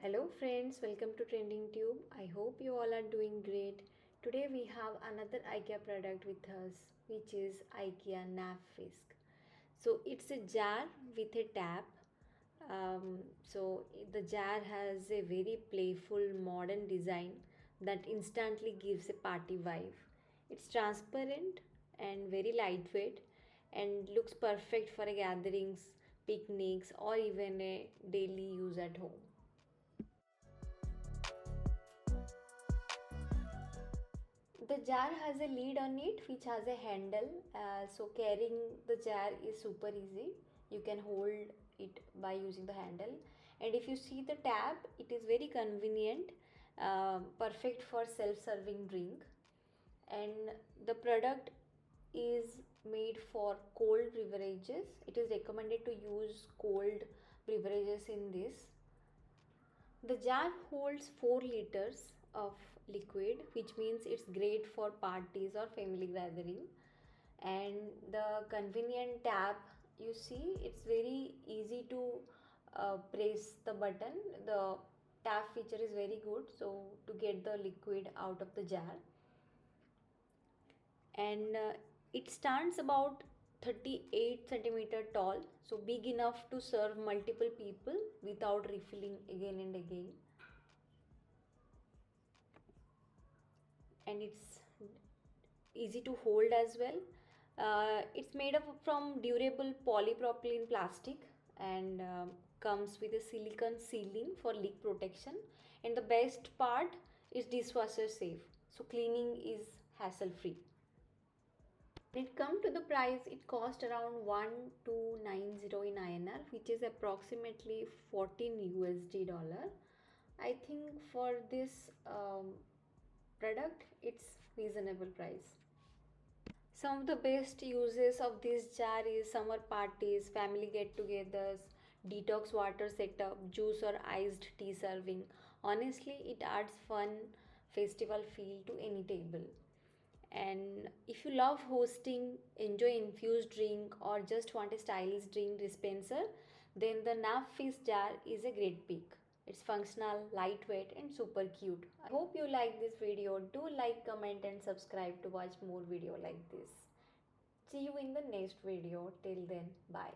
Hello friends, welcome to Trending Tube. I hope you all are doing great. Today we have another IKEA product with us, which is IKEA NABBFISK. So it's a jar with a tap. The jar has a very playful modern design that instantly gives a party vibe. It's transparent and very lightweight and looks perfect for a gatherings, picnics or even a daily use at home. The jar has a lid on it which has a handle, so carrying the jar is super easy. You can hold it by using the handle, and if you see the tap, it is very convenient, perfect for self-serving drink. And the product is made for cold beverages. It is recommended to use cold beverages in this. The jar holds 4 liters of liquid, which means it's great for parties or family gathering. And the convenient tap, you see, it's very easy to press the button. The tap feature is very good, so to get the liquid out of the jar. And it stands about 38 centimeter tall, so big enough to serve multiple people without refilling again and again. And it's easy to hold as well. It's made up from durable polypropylene plastic and comes with a silicone sealing for leak protection. And the best part is dishwasher safe, so cleaning is hassle free. When it comes to the price, it cost around 1290 in INR, which is approximately 14 USD dollar. I think for this product, it's reasonable price. Some of the best uses of this jar is summer parties, family get-togethers, detox water setup, juice or iced tea serving. Honestly, it adds fun festival feel to any table. And if you love hosting, enjoy infused drink or just want a stylish drink dispenser, then the NÄBBFISK jar is a great pick. It's functional, lightweight and super cute. I hope you like this video. Do like, comment and subscribe to watch more video like this. See you in the next video. Till then, bye.